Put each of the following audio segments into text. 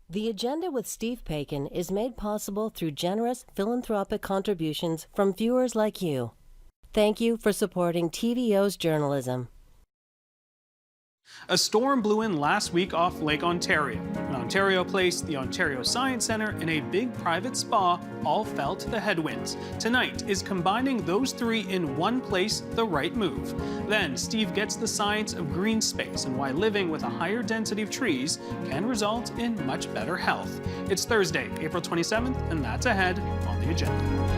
The Agenda with Steve Paikin is made possible through generous philanthropic contributions from viewers like you. Thank you for supporting TVO's journalism. A storm blew in last week off Lake Ontario. An Ontario Place, the Ontario Science Centre, and a big private spa all felt the headwinds. Tonight is combining those three in one place the right move. Then Steve gets the science of green space and why living with a higher density of trees can result in much better health. It's Thursday, April 27th, and that's ahead on the agenda.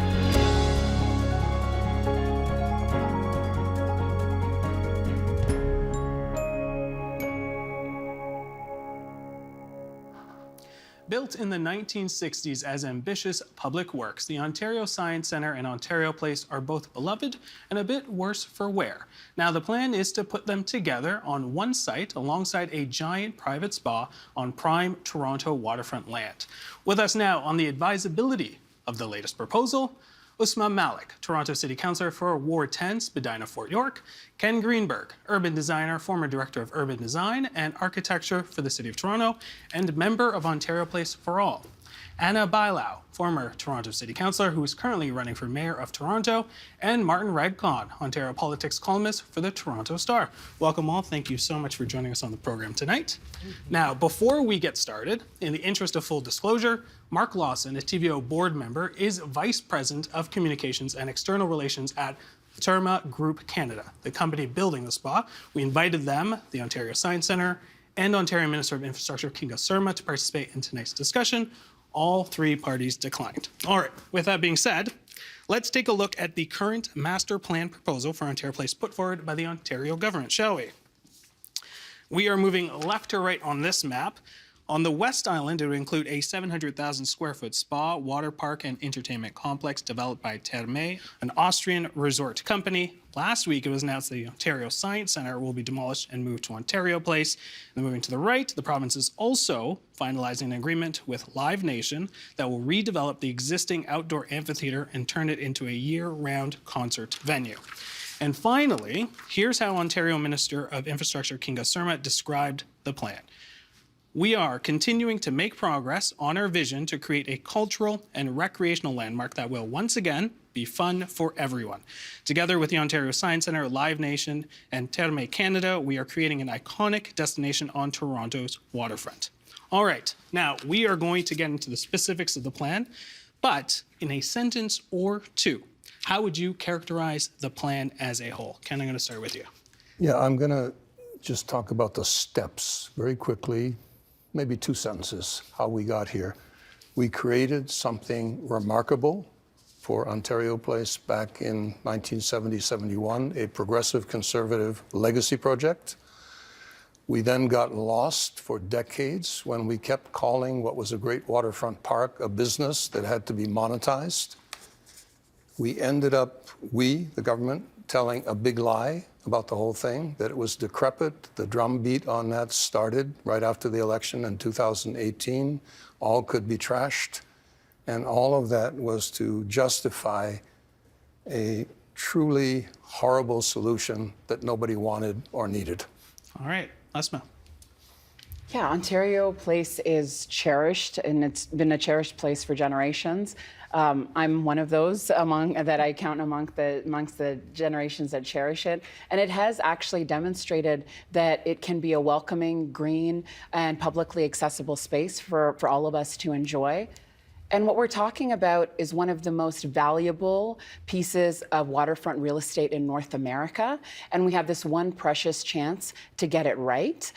Built in the 1960s as ambitious public works, the Ontario Science Centre and Ontario Place are both beloved and a bit worse for wear. Now the plan is to put them together on one site alongside a giant private spa on prime Toronto waterfront land. With us now on the advisability of the latest proposal, Usma Malik, Toronto City Councillor for Ward 10, Spadina-Fort York; Ken Greenberg, urban designer, former director of urban design and architecture for the City of Toronto, and member of Ontario Place for All; Anna Bailau, former Toronto City Councillor who is currently running for Mayor of Toronto; and Martin Radcon, Ontario politics columnist for the Toronto Star. Welcome all. Thank you so much for joining us on the program tonight. Now, before we get started, in the interest of full disclosure, Mark Lawson, a TVO board member, is Vice President of Communications and External Relations at Terma Group Canada, the company building the spa. We invited them, the Ontario Science Centre, and Ontario Minister of Infrastructure, Kinga Surma, to participate in tonight's discussion. All three parties declined. All right, with that being said, let's take a look at the current master plan proposal for Ontario Place put forward by the Ontario government, shall we? We are moving left to right on this map. On the West Island, it would include a 700,000 square foot spa, water park, and entertainment complex developed by Terme, an Austrian resort company. Last week, it was announced the Ontario Science Centre will be demolished and moved to Ontario Place. And moving to the right, the province is also finalizing an agreement with Live Nation that will redevelop the existing outdoor amphitheatre and turn it into a year-round concert venue. And finally, here's how Ontario Minister of Infrastructure Kinga Surma described the plan. We are continuing to make progress on our vision to create a cultural and recreational landmark that will once again be fun for everyone. Together with the Ontario Science Centre, Live Nation, and Terme Canada, we are creating an iconic destination on Toronto's waterfront. All right, now we are going to get into the specifics of the plan, but in a sentence or two, how would you characterize the plan as a whole? Ken, I'm going to start with you. Yeah, I'm going to just talk about the steps very quickly. Maybe two sentences, how we got here. We created something remarkable for Ontario Place back in 1970-71, a progressive conservative legacy project. We then got lost for decades when we kept calling what was a great waterfront park a business that had to be monetized. We ended up, the government, telling a big lie about the whole thing, that it was decrepit. The drumbeat on that started right after the election in 2018. All could be trashed. And all of that was to justify a truly horrible solution that nobody wanted or needed. All right, Asma. Yeah, Ontario Place is cherished, and it's been a cherished place for generations. I'm one of those that I count amongst the generations that cherish it. And it has actually demonstrated that it can be a welcoming, green, and publicly accessible space for all of us to enjoy. And what we're talking about is one of the most valuable pieces of waterfront real estate in North America. And we have this one precious chance to get it right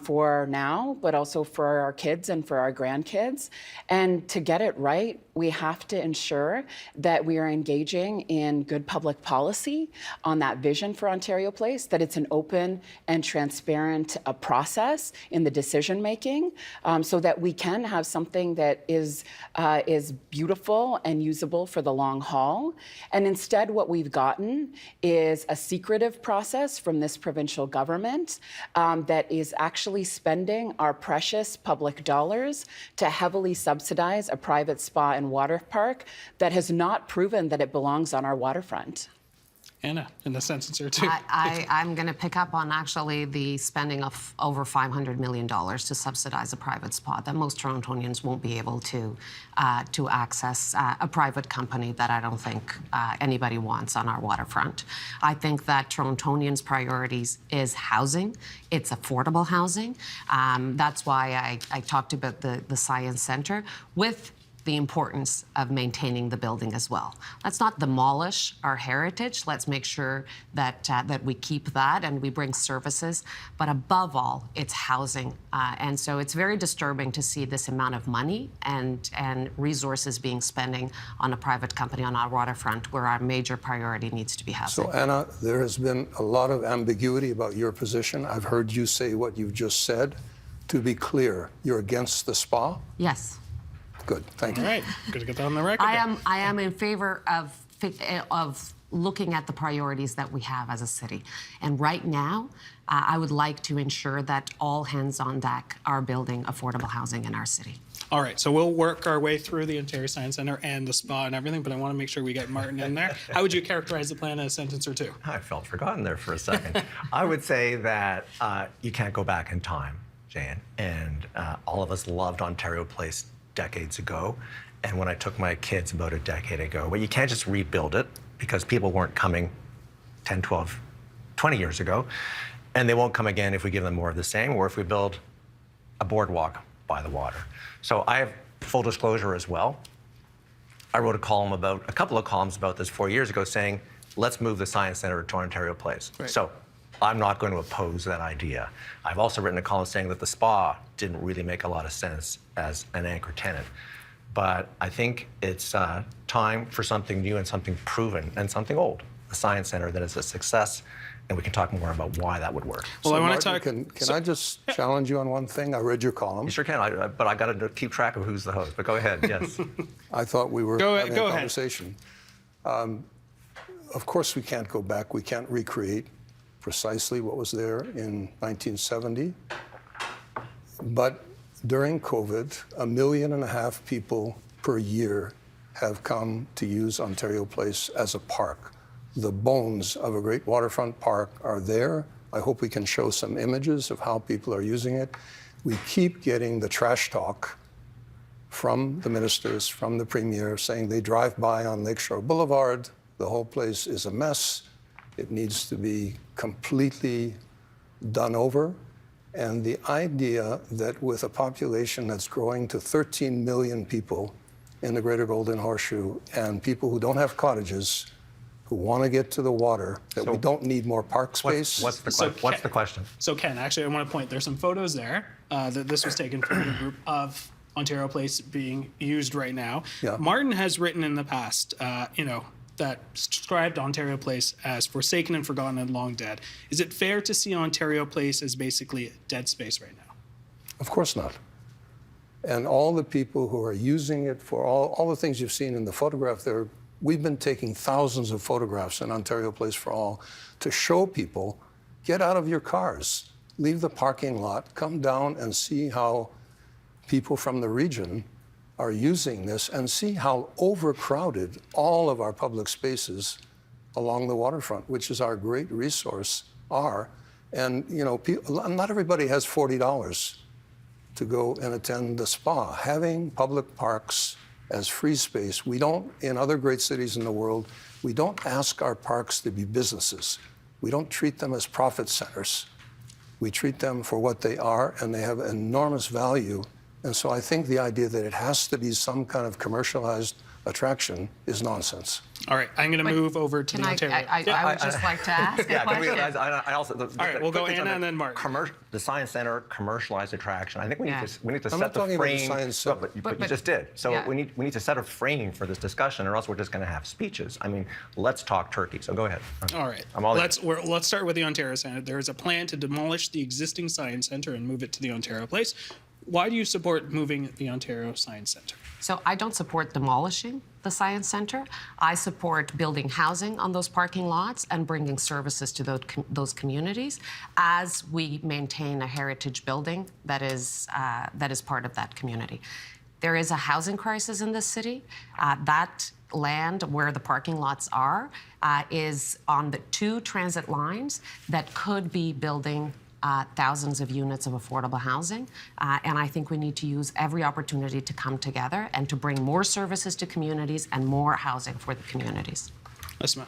for now, but also for our kids and for our grandkids. And to get it right, we have to ensure that we are engaging in good public policy on that vision for Ontario Place, that it's an open and transparent process in the decision making, so that we can have something that is beautiful and usable for the long haul. And instead, what we've gotten is a secretive process from this provincial government that is actually spending our precious public dollars to heavily subsidize a private spa and water park that has not proven that it belongs on our waterfront. Anna, in a sentence or two. I'm going to pick up on actually the spending of over $500 million to subsidize a private spa that most Torontonians won't be able to access a private company that I don't think anybody wants on our waterfront. I think that Torontonians' priorities is housing. It's affordable housing. That's why I talked about the Science Centre with the importance of maintaining the building as well. Let's not demolish our heritage. Let's make sure that that we keep that and we bring services. But above all, it's housing. And so it's very disturbing to see this amount of money and resources being spending on a private company on our waterfront where our major priority needs to be housing. So, Anna, there has been a lot of ambiguity about your position. I've heard you say what you've just said. To be clear, you're against the spa? Yes. Good, thank you. All right, good to get that on the record. I am in favor of looking at the priorities that we have as a city. And right now, I would like to ensure that all hands on deck are building affordable housing in our city. All right, so we'll work our way through the Ontario Science Centre and the spa and everything, but I want to make sure we get Martin in there. How would you characterize the plan in a sentence or two? I felt forgotten there for a second. I would say that you can't go back in time, Jane, and all of us loved Ontario Place decades ago. And when I took my kids about a decade ago, well, you can't just rebuild it because people weren't coming 10, 12, 20 years ago. And they won't come again if we give them more of the same or if we build a boardwalk by the water. So I have full disclosure as well. I wrote a couple of columns about this 4 years ago saying, let's move the Science Centre to Ontario Place. Right. So I'm not going to oppose that idea. I've also written a column saying that the spa didn't really make a lot of sense as an anchor tenant. But I think it's time for something new and something proven and something old. The Science Centre that is a success, and we can talk more about why that would work. Well, So I want to Martin, talk. Can I just challenge you on one thing? I read your column. You sure can, but I got to keep track of who's the host. But go ahead, yes. I thought we were Go having ahead. a conversation. Of course, we can't go back. We can't recreate precisely what was there in 1970. But during COVID, 1.5 million people per year have come to use Ontario Place as a park. The bones of a great waterfront park are there. I hope we can show some images of how people are using it. We keep getting the trash talk from the ministers, from the premier, saying they drive by on Lakeshore Boulevard. The whole place is a mess. It needs to be completely done over. And the idea that with a population that's growing to 13 million people in the Greater Golden Horseshoe and people who don't have cottages, who want to get to the water, that we don't need more park space. What's the question? So Ken, actually, I want to point, there's some photos there that this was taken from the group of Ontario Place being used right now. Yeah. Martin has written in the past, that described Ontario Place as forsaken and forgotten and long dead. Is it fair to see Ontario Place as basically dead space right now? Of course not. And all the people who are using it for all the things you've seen in the photograph there, we've been taking thousands of photographs in Ontario Place for All to show people, get out of your cars, leave the parking lot, come down and see how people from the region are using this and see how overcrowded all of our public spaces along the waterfront, which is our great resource, are. And not everybody has $40 to go and attend the spa. Having public parks as free space, we don't, in other great cities in the world, we don't ask our parks to be businesses. We don't treat them as profit centers. We treat them for what they are, and they have enormous value. And so I think the idea that it has to be some kind of commercialized attraction is nonsense. All right, I'm going to move over to the Ontario. I would just like to ask a question. I also. All right, we'll go Anna and then Martin. The Science Centre commercialized attraction. I think we need to I'm set not the talking about the frame. Science Centre. But you just did. So Yeah. we need to set a frame for this discussion, or else we're just going to have speeches. I mean, let's talk turkey. So go ahead. All right, I'm all let's start with the Ontario Centre. There is a plan to demolish the existing Science Centre and move it to the Ontario Place. Why do you support moving the Ontario Science Centre? So I don't support demolishing the Science Centre. I support building housing on those parking lots and bringing services to those communities as we maintain a heritage building that is part of that community. There is a housing crisis in this city. That land where the parking lots are is on the 2 transit lines that could be building thousands of units of affordable housing. And I think we need to use every opportunity to come together and to bring more services to communities and more housing for the communities. Asma.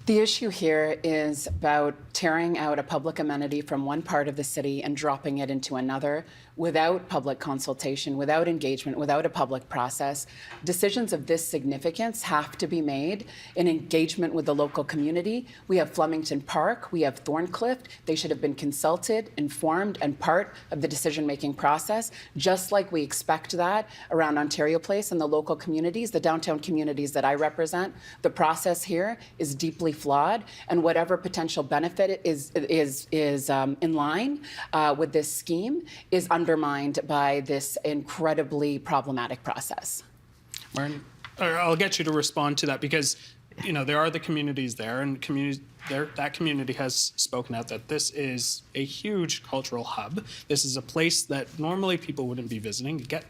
The issue here is about tearing out a public amenity from one part of the city and dropping it into another without public consultation, without engagement, without a public process. Decisions of this significance have to be made in engagement with the local community. We have Flemington Park, we have Thorncliffe. They should have been consulted, informed, and part of the decision-making process, just like we expect that around Ontario Place and the local communities, the downtown communities that I represent. The process here is deeply flawed, and whatever potential benefit is in line with this scheme is undermined by this incredibly problematic process. Martin, I'll get you to respond to that because, you know, there are the communities there, and that community has spoken out that this is a huge cultural hub. This is a place that normally people wouldn't be visiting. You get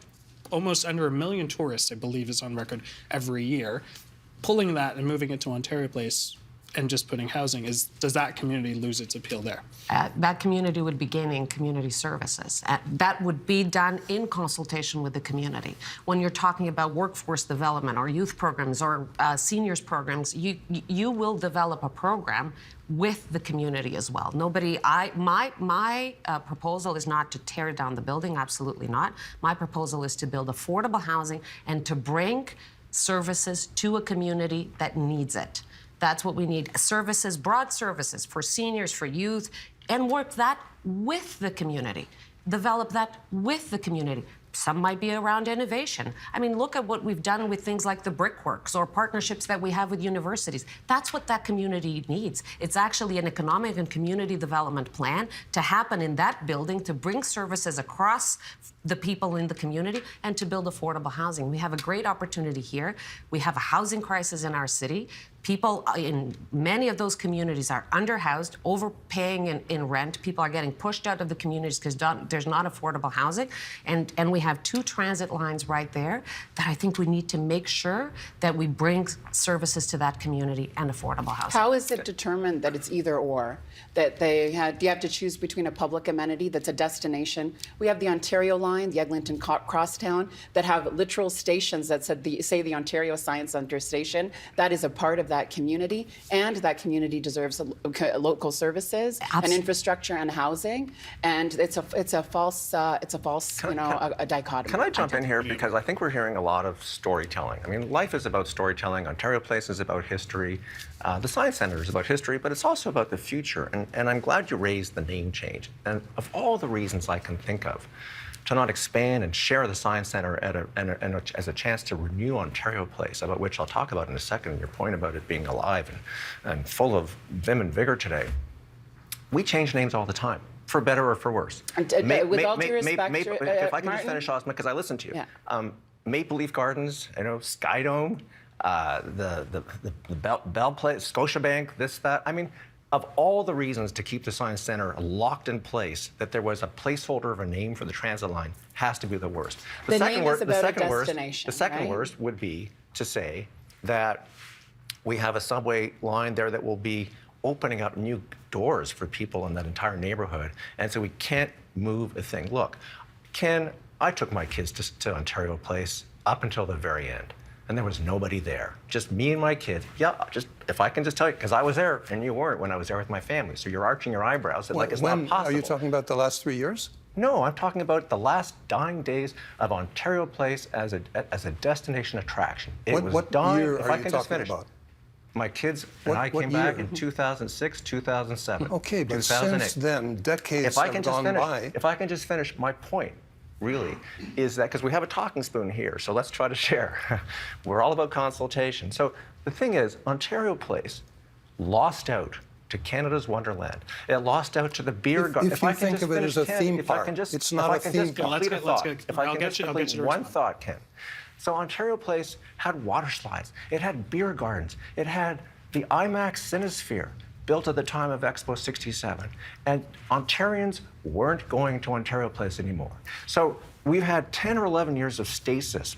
almost under 1 million tourists, I believe, is on record every year. Pulling that and moving it to Ontario Place and just putting housing, does that community lose its appeal there? That community would be gaining community services. That would be done in consultation with the community. When you're talking about workforce development or youth programs or seniors programs, you will develop a program with the community as well. My proposal is not to tear down the building, absolutely not. My proposal is to build affordable housing and to bring services to a community that needs it. That's what we need. Services, broad services for seniors, for youth, and work that with the community. Develop that with the community. Some might be around innovation. I mean, look at what we've done with things like the Brickworks or partnerships that we have with universities. That's what that community needs. It's actually an economic and community development plan to happen in that building to bring services across the people in the community and to build affordable housing. We have a great opportunity here. We have a housing crisis in our city. People in many of those communities are underhoused, overpaying in rent. People are getting pushed out of the communities because there's not affordable housing. And we have 2 transit lines right there that I think we need to make sure that we bring services to that community and affordable housing. How is it determined that it's either or? That you have to choose between a public amenity that's a destination. We have the Ontario line, the Eglinton Crosstown, that have literal stations that say the Ontario Science Centre station. That is a part of that community, and that community deserves local services and infrastructure and housing. And it's a false a dichotomy. Can I jump in here, because I think we're hearing a lot of storytelling. I mean, life is about storytelling. Ontario Place is about history. The Science Centre is about history, but it's also about the future. And I'm glad you raised the name change. And of all the reasons I can think of to not expand and share the Science Centre as a chance to renew Ontario Place, about which I'll talk about in a second, your point about it being alive and full of vim and vigor today. We change names all the time, for better or for worse. With all due respect, if I can just Martin? finish, Asma, because I listened to you. Yeah. Maple Leaf Gardens, Sky Dome, the Bell Place, Scotiabank, this, that. I mean, of all the reasons to keep the Science Centre locked in place, that there was a placeholder of a name for the transit line has to be the worst. The name is about a destination, The second right? worst would be to say that we have a subway line there that will be opening up new doors for people in that entire neighborhood. And so we can't move a thing. Look, I took my kids to Ontario Place up until the very end. And there was nobody there, just me and my kids. Yeah, if I can just tell you, because I was there and you weren't when I was there with my family. So you're arching your eyebrows like it's not possible. Are you talking about the last 3 years? No, I'm talking about the last dying days of Ontario Place as a destination attraction. What year are you talking about? My kids and I came back in 2006, 2007. Okay, but 2008. since then, decades have gone by. If I can just finish, my point really is that, because we have a talking spoon here, so let's try to share. We're all about consultation. So the thing is, Ontario Place lost out to Canada's Wonderland. It lost out to the beer garden. If you think of it as a theme park, it's not a theme park. If I can just complete one thought, Ken. So Ontario Place had water slides. It had beer gardens. It had the IMAX Cinesphere, built at the time of Expo 67. And Ontarians weren't going to Ontario Place anymore. So we've had 10 or 11 years of stasis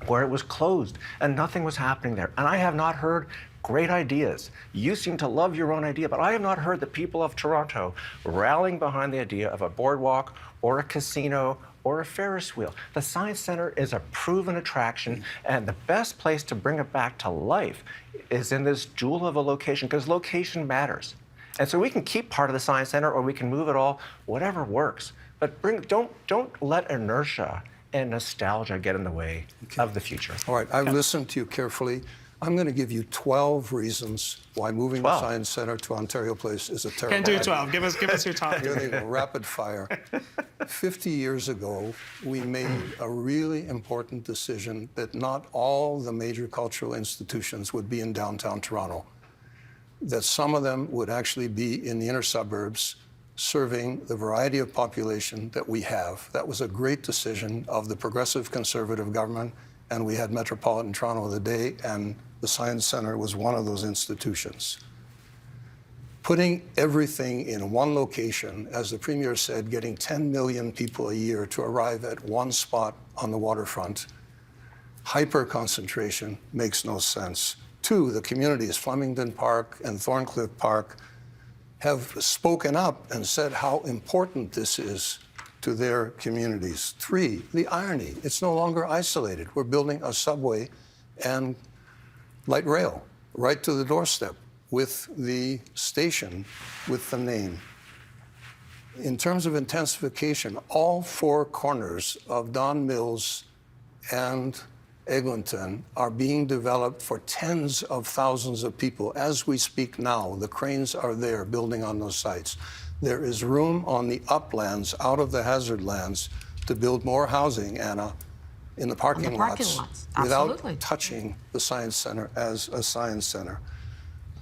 where it was closed and nothing was happening there. And I have not heard great ideas. You seem to love your own idea, but I have not heard the people of Toronto rallying behind the idea of a boardwalk or a casino or a Ferris wheel. The Science Center is a proven attraction, and the best place to bring it back to life is in this jewel of a location, because location matters. And so we can keep part of the Science Center or we can move it all, whatever works. But don't let inertia and nostalgia get in the way of the future. All right, I've listened to you carefully. I'm going to give you 12 reasons why moving the Science Center to Ontario Place is a terrible Can't do idea. 12. Give us your top. Here they go, rapid fire. 50 years ago, we made a really important decision that not all the major cultural institutions would be in downtown Toronto, that some of them would actually be in the inner suburbs, serving the variety of population that we have. That was a great decision of the progressive conservative government, and we had Metropolitan Toronto of the day, and the Science Center was one of those institutions. Putting everything in one location, as the Premier said, getting 10 million people a year to arrive at one spot on the waterfront, hyper-concentration makes no sense. Two, the communities, Flemington Park and Thorncliffe Park, have spoken up and said how important this is to their communities. Three, the irony, it's no longer isolated. We're building a subway and light rail right to the doorstep with the station with the name. In terms of intensification, all four corners of Don Mills and Eglinton are being developed for tens of thousands of people. As we speak now, the cranes are there building on those sites. There is room on the uplands, out of the hazard lands, to build more housing, Anna, in the parking lots without touching the Science Center as a science center.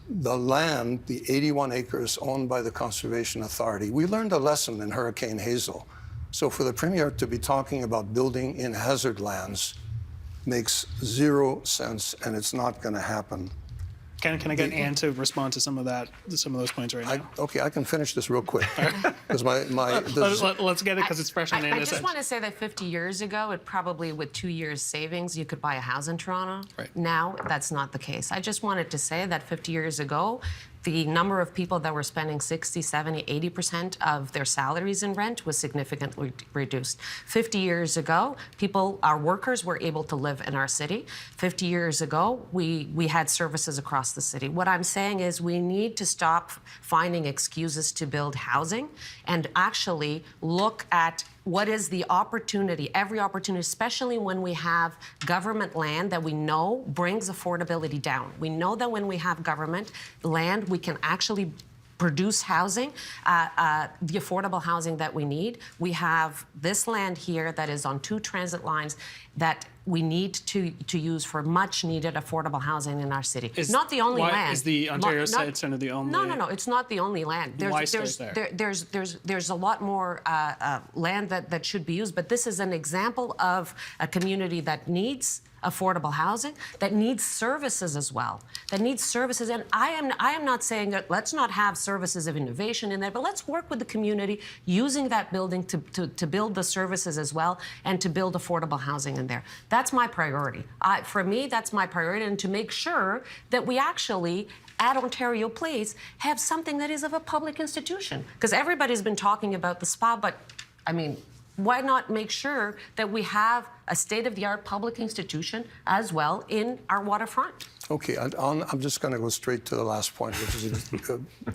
The land, the 81 acres owned by the Conservation Authority, we learned a lesson in Hurricane Hazel. So for the Premier to be talking about building in hazard lands makes zero sense, and it's not going to happen. Can I get Anne to respond to some of those points right now? Okay, I can finish this real quick. Because let's get it because it's fresh on I Anna's just want to say that 50 years ago, it probably with 2 years savings, you could buy a house in Toronto. Right. Now, that's not the case. I just wanted to say that 50 years ago, the number of people that were spending 60, 70, 80% of their salaries in rent was significantly reduced. 50 years ago, our workers were able to live in our city. 50 years ago, we had services across the city. What I'm saying is we need to stop finding excuses to build housing and actually look at what is the opportunity, every opportunity, especially when we have government land that we know brings affordability down. We know that when we have government land, we can actually produce housing, the affordable housing that we need. We have this land here that is on 2 transit lines that we need to use for much needed affordable housing in our city. Not the only land. Is the Ontario Science Center the only? No. It's not the only land. There's a lot more land that should be used, but this is an example of a community that needs affordable housing, that needs services as well, that needs services. And I am not saying that let's not have services of innovation in there, but let's work with the community using that building to build the services as well and to build affordable housing in there. That's my priority. For me, that's my priority, and to make sure that we actually at Ontario Place have something that is of a public institution. Because everybody's been talking about the spa, but I mean, why not make sure that we have a state-of-the-art public institution as well in our waterfront? Okay, I'm just going to go straight to the last point, which is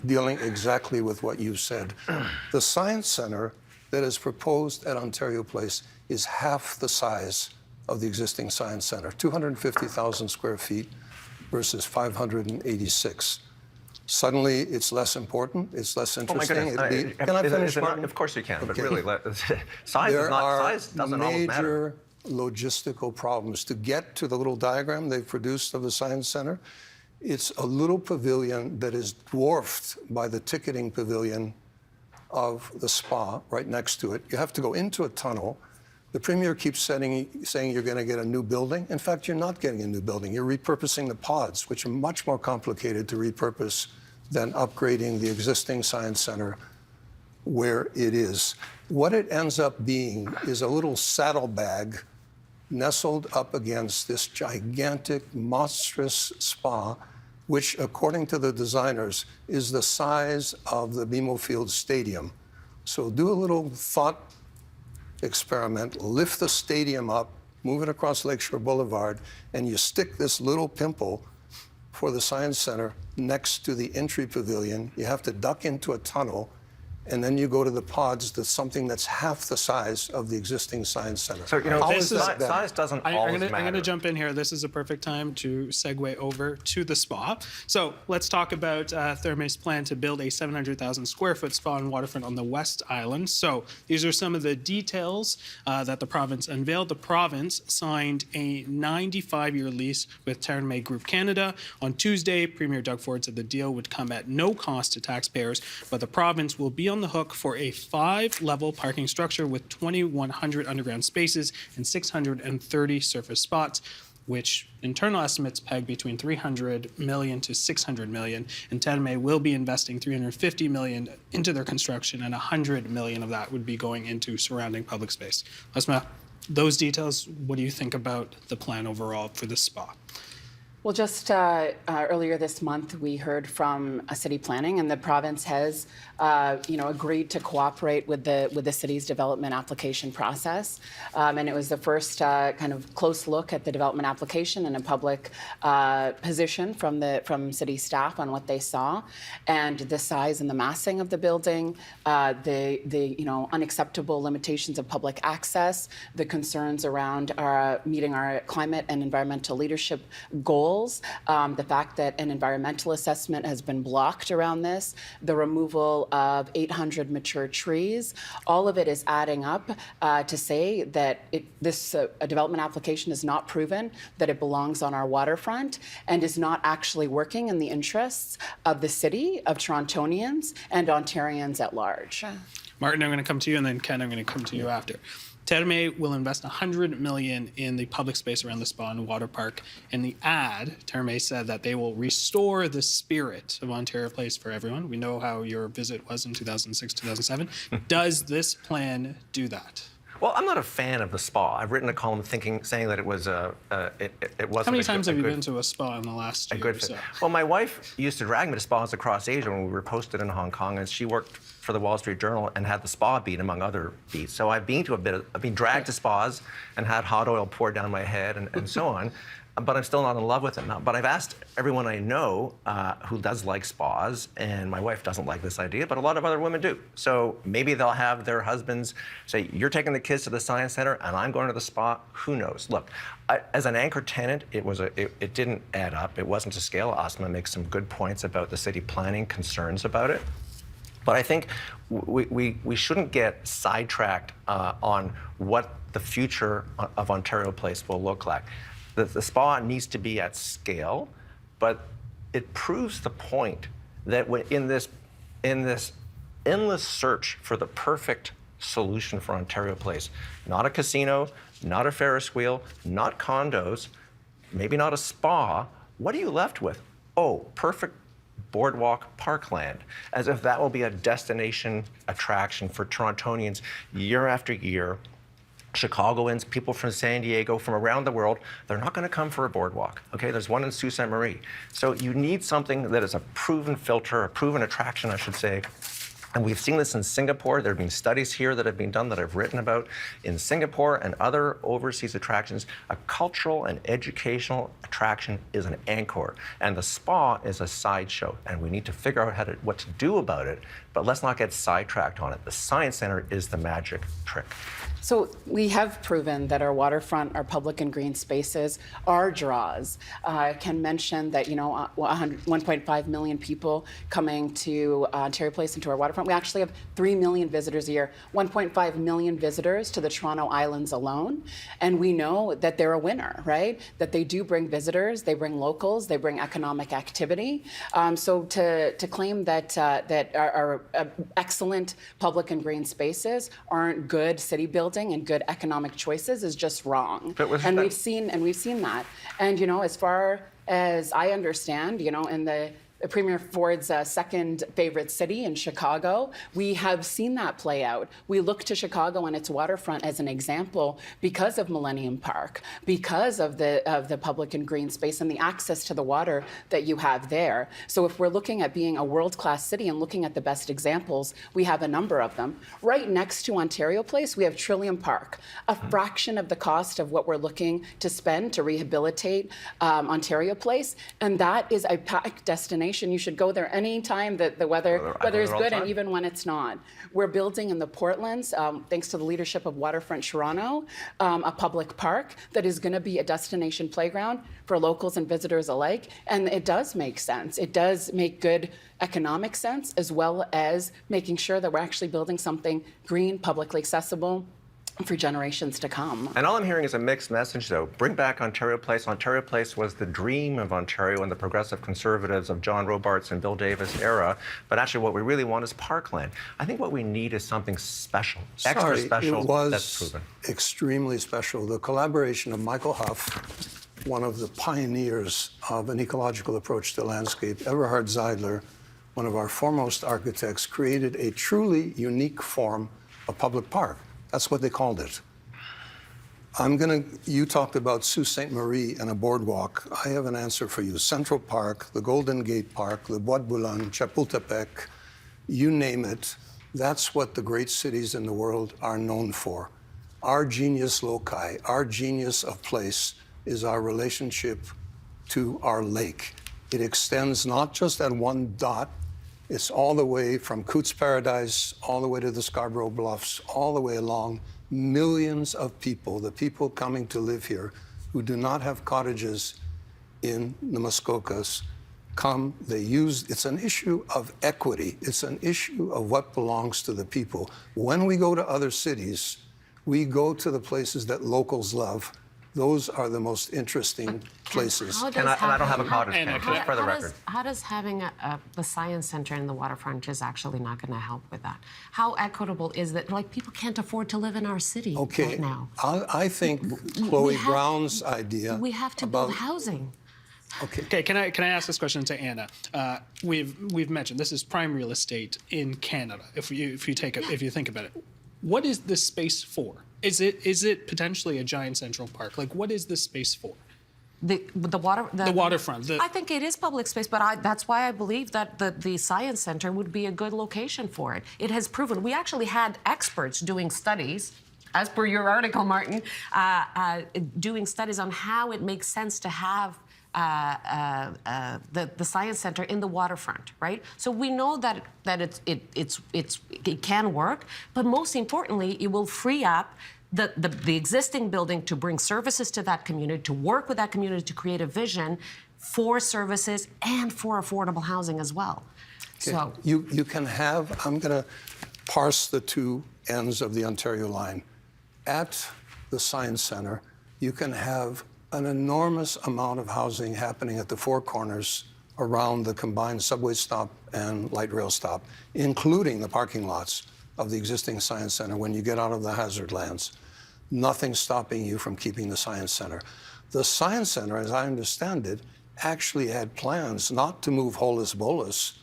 dealing exactly with what you said. The Science Center that is proposed at Ontario Place is half the size of the existing Science Center, 250,000 square feet versus 586. Suddenly, it's less important, it's less interesting. Oh my goodness. Can I finish, Martin? Of course you can, but Okay. really, size doesn't always matter. Major logistical problems. To get to the little diagram they've produced of the Science Center, it's a little pavilion that is dwarfed by the ticketing pavilion of the spa right next to it. You have to go into a tunnel. The Premier keeps saying you're going to get a new building. In fact, you're not getting a new building. You're repurposing the pods, which are much more complicated to repurpose than upgrading the existing Science Center where it is. What it ends up being is a little saddlebag nestled up against this gigantic, monstrous spa, which, according to the designers, is the size of the BMO Field Stadium. So do a little thought experiment, lift the stadium up, move it across Lakeshore Boulevard, and you stick this little pimple for the Science Center next to the entry pavilion. You have to duck into a tunnel, and then you go to the pods. That's something that's half the size of the existing Science Center. So, How this is is- that better? size doesn't I'm always going matter. to jump in here. This is a perfect time to segue over to the spa. So let's talk about Thermae's plan to build a 700,000 square foot spa and waterfront on the West Island. So these are some of the details that the province unveiled. The province signed a 95-year lease with Thermae Group Canada. On Tuesday, Premier Doug Ford said the deal would come at no cost to taxpayers, but the province will be on the hook for a 5-level parking structure with 2,100 underground spaces and 630 surface spots, which internal estimates peg between $300 million to $600 million. And Thermae will be investing $350 million into their construction, and $100 million of that would be going into surrounding public space. Asma, those details, what do you think about the plan overall for the spa? Well, just earlier this month, we heard from city planning, and the province has, agreed to cooperate with the city's development application process. And it was the first kind of close look at the development application and a public position from city staff on what they saw, and the size and the massing of the building, the unacceptable limitations of public access, the concerns around meeting our climate and environmental leadership goals. The fact that an environmental assessment has been blocked around this, the removal of 800 mature trees, all of it is adding up to say that this development application is not proven that it belongs on our waterfront and is not actually working in the interests of the city, of Torontonians, and Ontarians at large. Martin, I'm going to come to you, and then Ken, I'm going to come to you after. Thermae will invest $100 million in the public space around the spa and water park. In the ad, Thermae said that they will restore the spirit of Ontario Place for everyone. We know how your visit was in 2006, 2007. Does this plan do that? Well, I'm not a fan of the spa. I've written a column saying that it was it wasn't. How many times have you good, been to a spa in the last year or so? Well, my wife used to drag me to spas across Asia when we were posted in Hong Kong, and she worked for the Wall Street Journal and had the spa beat among other beats. So I've been dragged to spas and had hot oil poured down my head and so on. But I'm still not in love with it now. But I've asked everyone I know who does like spas, and my wife doesn't like this idea, but a lot of other women do. So maybe they'll have their husbands say, you're taking the kids to the Science Center, and I'm going to the spa. Who knows? Look, as an anchor tenant, it didn't add up. It wasn't to scale. Asma makes some good points about the city planning concerns about it. But I think we shouldn't get sidetracked on what the future of Ontario Place will look like. The spa needs to be at scale, but it proves the point that in this endless search for the perfect solution for Ontario Place, not a casino, not a Ferris wheel, not condos, maybe not a spa, what are you left with? Oh, perfect boardwalk parkland, as if that will be a destination attraction for Torontonians year after year. Chicagoans, people from San Diego, from around the world, they're not going to come for a boardwalk. Okay, there's one in Sault Ste. Marie. So you need something that is a proven filter, a proven attraction, I should say. And we've seen this in Singapore. There have been studies here that have been done that I've written about. In Singapore and other overseas attractions, a cultural and educational attraction is an anchor, and the spa is a sideshow. And we need to figure out what to do about it, but let's not get sidetracked on it. The Science Center is the magic trick. So we have proven that our waterfront, our public and green spaces are draws. I can mention that 1.5 million people coming to Ontario Place and to our waterfront. We actually have 3 million visitors a year, 1.5 million visitors to the Toronto Islands alone. And we know that they're a winner, right? That they do bring visitors, they bring locals, they bring economic activity. So to claim that our excellent public and green spaces aren't good city building and good economic choices is just wrong. And we've seen that. And as far as I understand, in the Premier Ford's second favorite city in Chicago. We have seen that play out. We look to Chicago and its waterfront as an example because of Millennium Park, because of the public and green space and the access to the water that you have there. So if we're looking at being a world-class city and looking at the best examples, we have a number of them. Right next to Ontario Place, we have Trillium Park, a fraction of the cost of what we're looking to spend to rehabilitate Ontario Place, and that is a packed destination. You should go there anytime that the weather is good, and even when it's not. We're building in the Portlands, thanks to the leadership of Waterfront Toronto, a public park that is going to be a destination playground for locals and visitors alike, and it does make sense. It does make good economic sense, as well as making sure that we're actually building something green, publicly accessible, for generations to come. And all I'm hearing is a mixed message, though. Bring back Ontario Place. Ontario Place was the dream of Ontario and the progressive conservatives of John Robarts and Bill Davis era. But actually, what we really want is parkland. I think what we need is something special, extra special. It was that's proven. extremely special. The collaboration of Michael Huff, one of the pioneers of an ecological approach to landscape, Everhard Zeidler, one of our foremost architects, created a truly unique form of public park. That's what they called it. You talked about Sault Ste. Marie and a boardwalk. I have an answer for you. Central Park, the Golden Gate Park, the Bois de Boulogne, Chapultepec, you name it. That's what the great cities in the world are known for. Our genius loci, our genius of place is our relationship to our lake. It extends not just at one dot, it's all the way from Cootes Paradise, all the way to the Scarborough Bluffs, all the way along. Millions of people, the people coming to live here, who do not have cottages in the Muskokas, come, they use, it's an issue of equity. It's an issue of what belongs to the people. When we go to other cities, we go to the places that locals love. Those are the most interesting places. And I don't have a cottage, Ken, just for the record. How does having the science center in the waterfront is actually not going to help with that? How equitable is that? Like, people can't afford to live in our city right now. I think Chloe Brown's idea. We have to build housing. Okay. Can I ask this question to Anna? We've mentioned this is prime real estate in Canada. If you think about it, what is this space for? Is it potentially a giant central park? Like, what is this space for? The waterfront. I think it is public space, but that's why I believe that the science center would be a good location for it. It has proven. We actually had experts doing studies, as per your article, Martin, doing studies on how it makes sense to have the science center in the waterfront, right? So we know that it can work, but most importantly, it will free up the existing building to bring services to that community, to work with that community to create a vision for services and for affordable housing as well. Okay. So you can have, I'm going to parse the two ends of the Ontario line. At the Science Center, you can have an enormous amount of housing happening at the four corners around the combined subway stop and light rail stop, including the parking lots of the existing Science Center when you get out of the hazard lands. Nothing stopping you from keeping the Science Center. The Science Center, as I understand it, actually had plans not to move Holus Bolus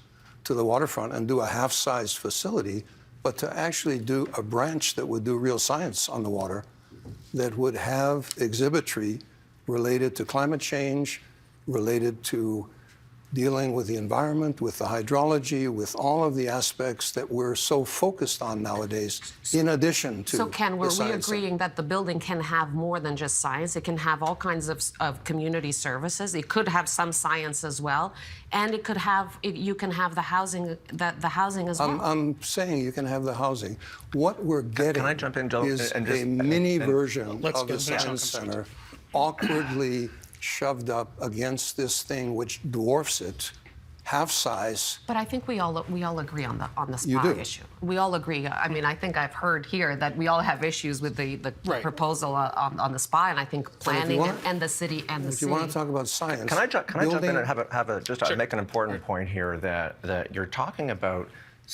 to the waterfront and do a half-sized facility, but to actually do a branch that would do real science on the water, that would have exhibitry related to climate change, related to dealing with the environment, with the hydrology, with all of the aspects that we're so focused on nowadays, in addition to So, Ken, were we science agreeing that the building can have more than just science? It can have all kinds of community services. It could have some science as well, and it could have you can have the housing as well. I'm saying you can have the housing. What we're getting Can I jump in, Joe, is and just- a mini version Let's of go the to the Science Science Center, awkwardly shoved up against this thing which dwarfs it, half size. But I think we all agree on the You spa do. issue. We all agree. I mean, I think I've heard here that we all have issues with the Right. proposal on the spa, and I think planning and the city and the If city. you want to talk about science, Can I jump in and building- make an important point here that you're talking about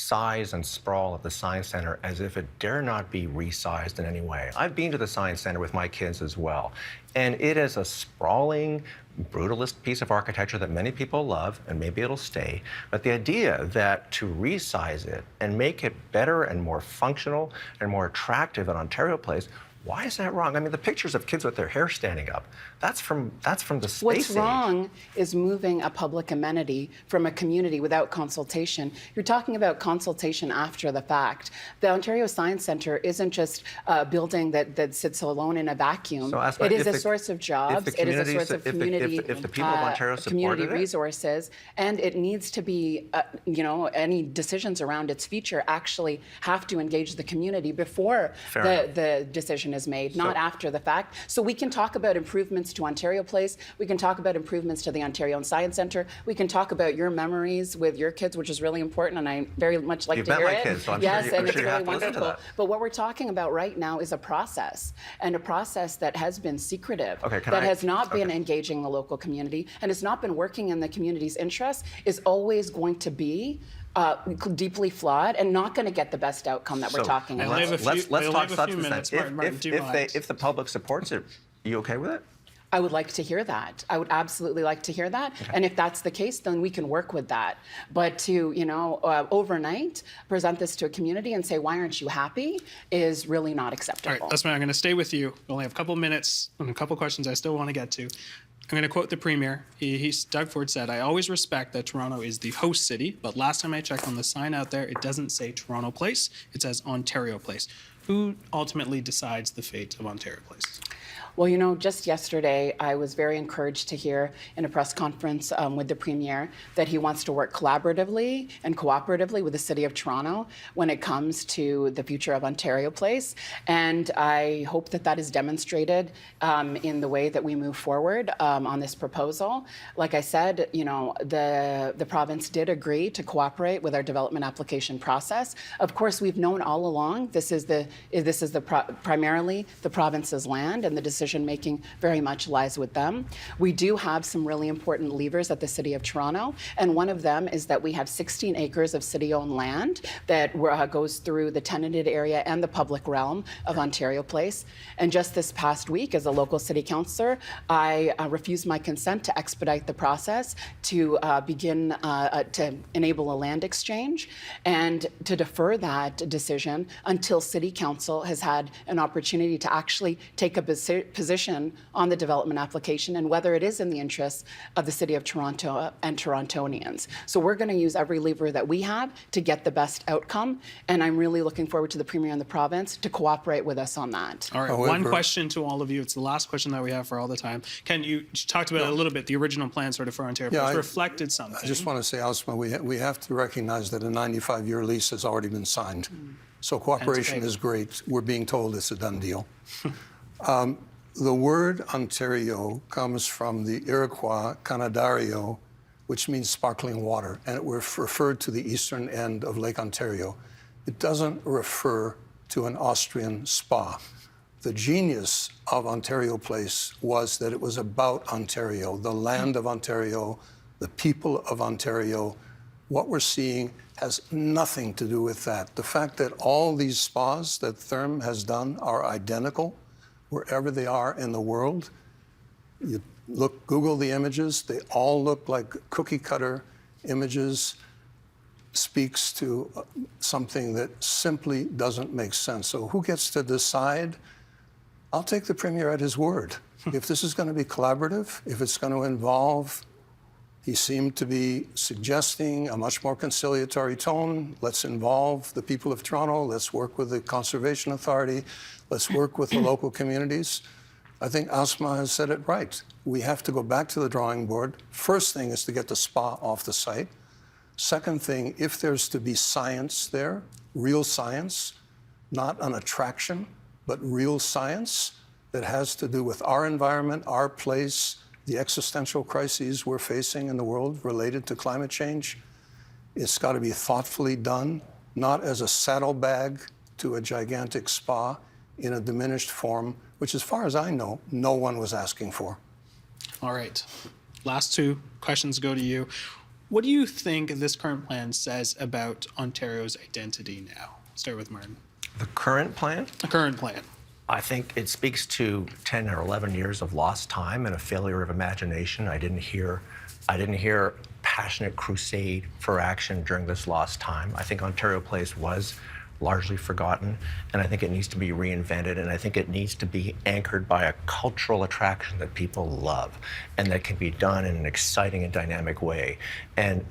size and sprawl of the Science Center as if it dare not be resized in any way. I've been to the Science Center with my kids as well, and it is a sprawling, brutalist piece of architecture that many people love, and maybe it'll stay. But the idea that to resize it and make it better and more functional and more attractive at Ontario Place, why is that wrong? I mean, the pictures of kids with their hair standing up, that's from the space What's age. wrong is moving a public amenity from a community without consultation. You're talking about consultation after the fact. The Ontario Science Centre isn't just a building that sits alone in a vacuum. So, Asma, it is if a the- source of if jobs. the It is a community- source of community, if the people of Ontario community supported it? resources, and it needs to be, any decisions around its future actually have to engage the community before the decision is made, not after the fact. So we can talk about improvements to Ontario Place. We can talk about improvements to the Ontario Science Centre. We can talk about your memories with your kids, which is really important, and I very much like You've to met hear my it. kids, so I'm yes, sure you- and I'm it's sure you really have to listen to wonderful. that. But what we're talking about right now is a process, and a process that has been secretive, Okay, can that I- has not been okay. engaging the local community, and has not been working in the community's interests, is always going to be deeply flawed and not going to get the best outcome that we're talking I about. only have a few- Let's I only talk have a few substance then. minutes. Martin, do you mind? If the public supports it, you okay with it? I would like to hear that. I would absolutely like to hear that. And if that's the case, then we can work with that. But to, overnight present this to a community and say, why aren't you happy, is really not All acceptable. right, Asma, I'm going to stay with you. We only have a couple minutes and a couple questions I still want to get to. I'm going to quote the Premier. Doug Ford said, "I always respect that Toronto is the host city, but last time I checked on the sign out there, it doesn't say Toronto Place. It says Ontario Place." Who ultimately decides the fate of Ontario Place? Well, just yesterday, I was very encouraged to hear in a press conference with the Premier that he wants to work collaboratively and cooperatively with the City of Toronto when it comes to the future of Ontario Place. And I hope that that is demonstrated in the way that we move forward on this proposal. Like I said, the province did agree to cooperate with our development application process. Of course, we've known all along this is primarily the province's land, and the decision-making very much lies with them. We do have some really important levers at the City of Toronto, and one of them is that we have 16 acres of city-owned land that goes through the tenanted area and the public realm of Ontario Place. And just this past week, as a local city councillor, I refused my consent to expedite the process to begin to enable a land exchange and to defer that decision until City Council has had an opportunity to actually take a position on the development application and whether it is in the interests of the City of Toronto and Torontonians. So we're going to use every lever that we have to get the best outcome, and I'm really looking forward to the Premier and the province to cooperate with us on that. All right, one question to all of you. It's the last question that we have for all the time. Ken, you talked about it a little bit, the original plan sort of for Ontario Place reflected something. I just want to say, Asma, we have to recognize that a 95-year lease has already been signed. So cooperation is great. We're being told it's a done deal. The word Ontario comes from the Iroquois Canadario, which means sparkling water, and it referred to the eastern end of Lake Ontario. It doesn't refer to an Austrian spa. The genius of Ontario Place was that it was about Ontario, the land of Ontario, the people of Ontario. What we're seeing has nothing to do with that. The fact that all these spas that Therm has done are identical wherever they are in the world. You Google the images, they all look like cookie cutter images, speaks to something that simply doesn't make sense. So who gets to decide? I'll take the Premier at his word. If this is going to be collaborative, if it's going to involve, he seemed to be suggesting a much more conciliatory tone. Let's involve the people of Toronto. Let's work with the Conservation Authority. Let's work with the local communities. I think Asma has said it right. We have to go back to the drawing board. First thing is to get the spa off the site. Second thing, if there's to be science there, real science, not an attraction, but real science that has to do with our environment, our place, the existential crises we're facing in the world related to climate change, it's got to be thoughtfully done, not as a saddlebag to a gigantic spa in a diminished form, which, as far as I know, no one was asking for. All right. Last two questions go to you. What do you think this current plan says about Ontario's identity now? Start with Martin. The current plan? The current plan. I think it speaks to 10 or 11 years of lost time and a failure of imagination. I didn't hear passionate crusade for action during this lost time. I think Ontario Place was largely forgotten, and I think it needs to be reinvented, and I think it needs to be anchored by a cultural attraction that people love and that can be done in an exciting and dynamic way. And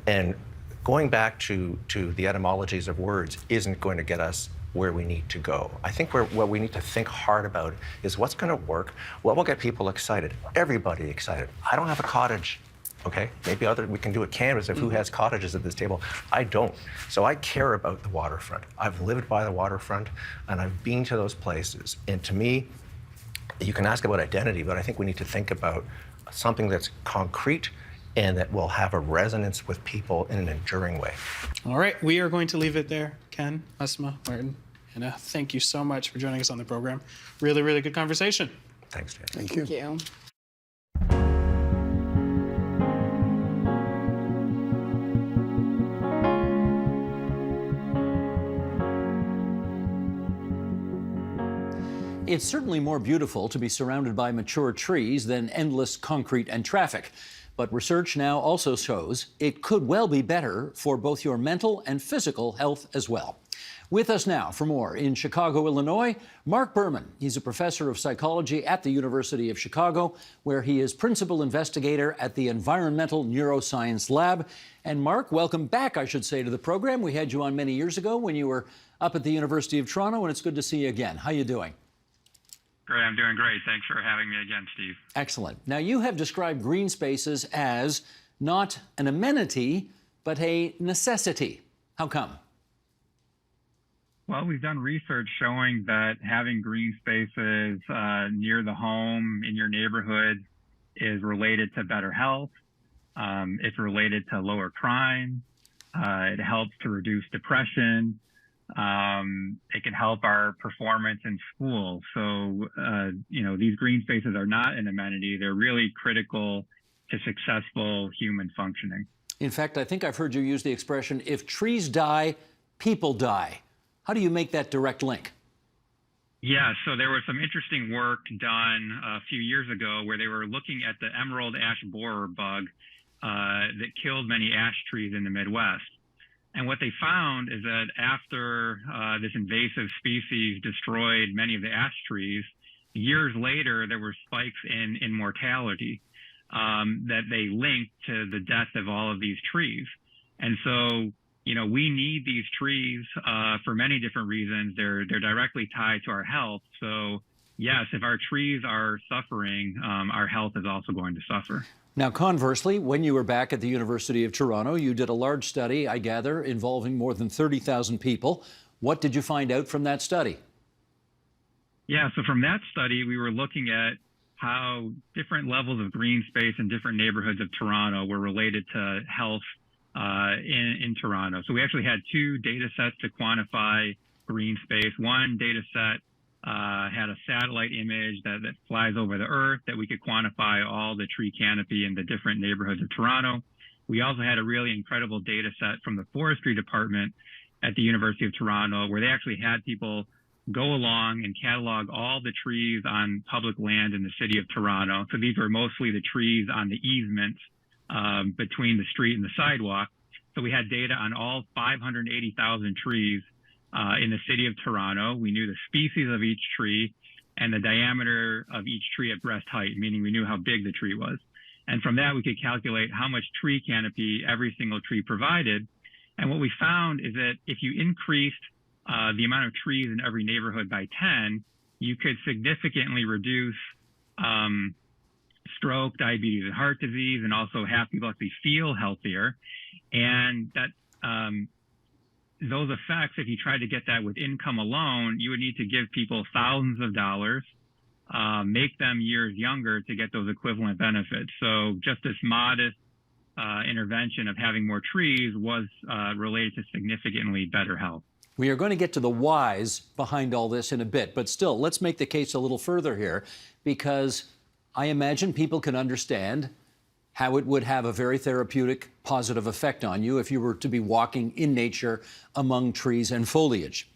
going back to the etymologies of words isn't going to get us where we need to go. I think what we need to think hard about is what's going to work, what will get people excited, everybody excited. I don't have a cottage, okay? Maybe we can do a canvas of who has cottages at this table. I don't. So I care about the waterfront. I've lived by the waterfront, and I've been to those places. And to me, you can ask about identity, but I think we need to think about something that's concrete and that will have a resonance with people in an enduring way. All right, we are going to leave it there. Ken, Asma, Martin, Anna, thank you so much for joining us on the program. Really, really good conversation. Thanks, Dan. Thank you. Thank you. It's certainly more beautiful to be surrounded by mature trees than endless concrete and traffic. But research now also shows it could well be better for both your mental and physical health as well. With us now for more in Chicago, Illinois, Mark Berman. He's a professor of psychology at the University of Chicago, where he is principal investigator at the Environmental Neuroscience Lab. And Mark, welcome back, I should say, to the program. We had you on many years ago when you were up at the University of Toronto, and it's good to see you again. How you doing? Great, I'm doing great. Thanks for having me again, Steve. Excellent. Now, you have described green spaces as not an amenity, but a necessity. How come? Well, we've done research showing that having green spaces near the home in your neighborhood is related to better health. It's related to lower crime. It helps to reduce depression. It can help our performance in school. So, these green spaces are not an amenity. They're really critical to successful human functioning. In fact, I think I've heard you use the expression, if trees die, people die. How do you make that direct link? Yeah, so there was some interesting work done a few years ago where they were looking at the emerald ash borer bug that killed many ash trees in the Midwest. And what they found is that after this invasive species destroyed many of the ash trees, years later, there were spikes in mortality that they linked to the death of all of these trees. And so, we need these trees for many different reasons. They're directly tied to our health. So, yes, if our trees are suffering, our health is also going to suffer. Now, conversely, when you were back at the University of Toronto, you did a large study, I gather, involving more than 30,000 people. What did you find out from that study? Yeah, so from that study, we were looking at how different levels of green space in different neighborhoods of Toronto were related to health in Toronto. So we actually had two data sets to quantify green space. One data set had a satellite image that flies over the earth that we could quantify all the tree canopy in the different neighborhoods of Toronto. We also had a really incredible data set from the forestry department at the University of Toronto, where they actually had people go along and catalog all the trees on public land in the city of Toronto. So these were mostly the trees on the easements between the street and the sidewalk. So we had data on all 580,000 trees in the city of Toronto. We knew the species of each tree and the diameter of each tree at breast height, meaning we knew how big the tree was. And from that, we could calculate how much tree canopy every single tree provided. And what we found is that if you increased the amount of trees in every neighborhood by 10, you could significantly reduce stroke, diabetes, and heart disease, and also have people actually feel healthier. And that those effects, if you tried to get that with income alone, you would need to give people thousands of dollars, make them years younger to get those equivalent benefits. So just this modest intervention of having more trees was related to significantly better health. We are going to get to the whys behind all this in a bit, but still, let's make the case a little further here, because I imagine people can understand how it would have a very therapeutic, positive effect on you if you were to be walking in nature among trees and foliage.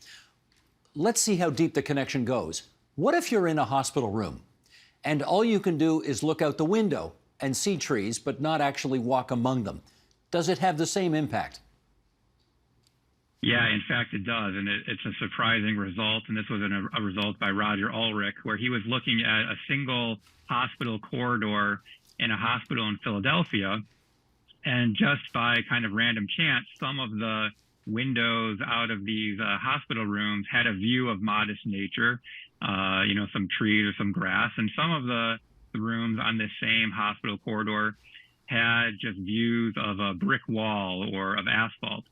Let's see how deep the connection goes. What if you're in a hospital room and all you can do is look out the window and see trees, but not actually walk among them? Does it have the same impact? Yeah, in fact, it does. And it's a surprising result. And this was a result by Roger Ulrich, where he was looking at a single hospital corridor in a hospital in Philadelphia. And just by kind of random chance, some of the windows out of these hospital rooms had a view of modest nature, some trees or some grass. And some of the rooms on this same hospital corridor had just views of a brick wall or of asphalt.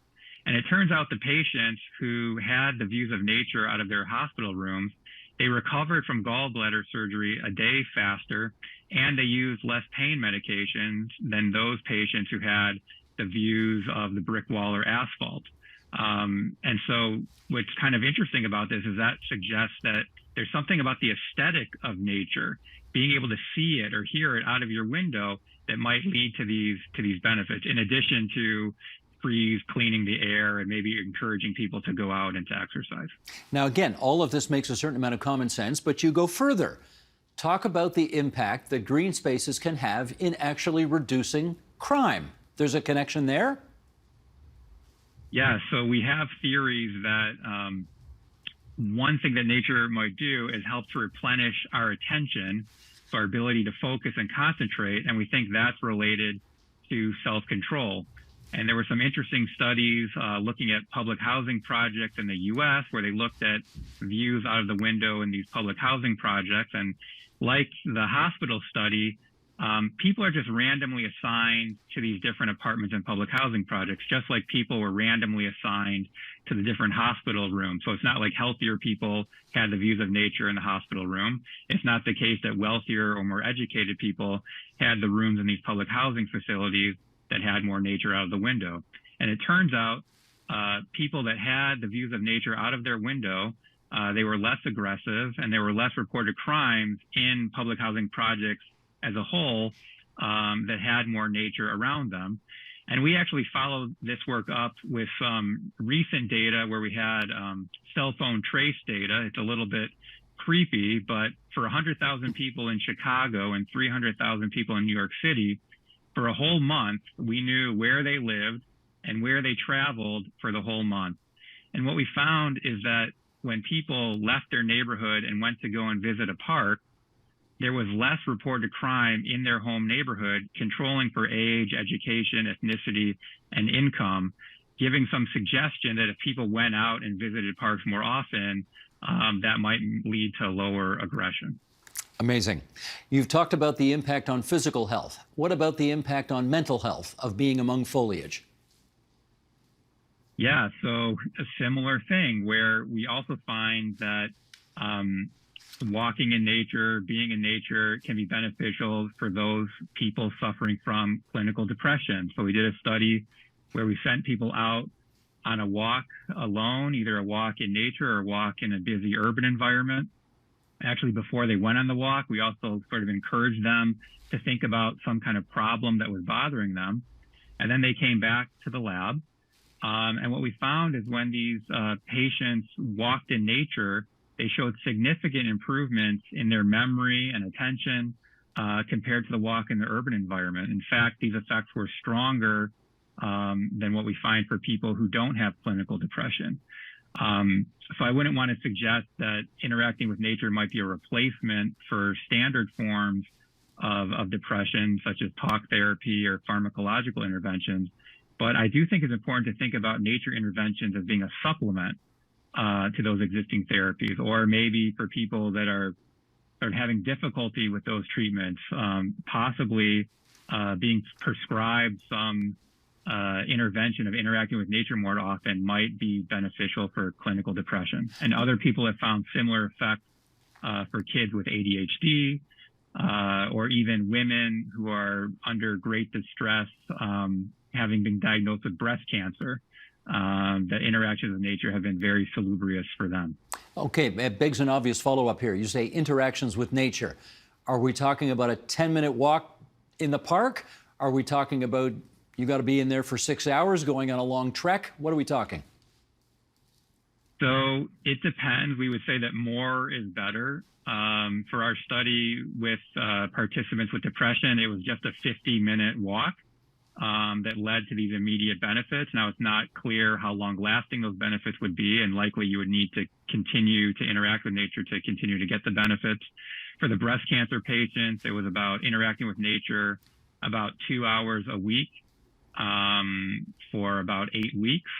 And it turns out the patients who had the views of nature out of their hospital rooms, they recovered from gallbladder surgery a day faster, and they used less pain medications than those patients who had the views of the brick wall or asphalt. And so what's kind of interesting about this is that suggests that there's something about the aesthetic of nature, being able to see it or hear it out of your window, that might lead to these benefits, in addition to trees cleaning the air and maybe encouraging people to go out and to exercise. Now, again, all of this makes a certain amount of common sense, but you go further. Talk about the impact that green spaces can have in actually reducing crime. There's a connection there? Yeah, so we have theories that one thing that nature might do is help to replenish our attention, so our ability to focus and concentrate, and we think that's related to self-control. And there were some interesting studies looking at public housing projects in the U.S. where they looked at views out of the window in these public housing projects. And like the hospital study, people are just randomly assigned to these different apartments and public housing projects, just like people were randomly assigned to the different hospital rooms. So it's not like healthier people had the views of nature in the hospital room. It's not the case that wealthier or more educated people had the rooms in these public housing facilities that had more nature out of the window. And it turns out people that had the views of nature out of their window, they were less aggressive and there were less reported crimes in public housing projects as a whole that had more nature around them. And we actually followed this work up with some recent data where we had cell phone trace data. It's a little bit creepy, but for 100,000 people in Chicago and 300,000 people in New York City, for a whole month, we knew where they lived and where they traveled for the whole month. And what we found is that when people left their neighborhood and went to go and visit a park, there was less reported crime in their home neighborhood, controlling for age, education, ethnicity, and income, giving some suggestion that if people went out and visited parks more often, that might lead to lower aggression. Amazing. You've talked about the impact on physical health. What about the impact on mental health of being among foliage? Yeah, so a similar thing where we also find that walking in nature, being in nature can be beneficial for those people suffering from clinical depression. So we did a study where we sent people out on a walk alone, either a walk in nature or a walk in a busy urban environment. Actually, before they went on the walk, we also sort of encouraged them to think about some kind of problem that was bothering them. And then they came back to the lab. And what we found is when these patients walked in nature, they showed significant improvements in their memory and attention compared to the walk in the urban environment. In fact, these effects were stronger than what we find for people who don't have clinical depression. So I wouldn't want to suggest that interacting with nature might be a replacement for standard forms of depression, such as talk therapy or pharmacological interventions. But I do think it's important to think about nature interventions as being a supplement to those existing therapies, or maybe for people that are having difficulty with those treatments, possibly being prescribed some intervention of interacting with nature more often might be beneficial for clinical depression. And other people have found similar effects for kids with ADHD, or even women who are under great distress, having been diagnosed with breast cancer. That interactions with nature have been very salubrious for them. Okay, it begs an obvious follow-up here. You say interactions with nature. Are we talking about a 10-minute walk in the park? Are we talking about you got to be in there for 6 hours going on a long trek? What are we talking? So it depends. We would say that more is better. For our study with participants with depression, it was just a 50-minute walk that led to these immediate benefits. Now, it's not clear how long-lasting those benefits would be, and likely you would need to continue to interact with nature to continue to get the benefits. For the breast cancer patients, it was about interacting with nature about 2 hours a week for about 8 weeks.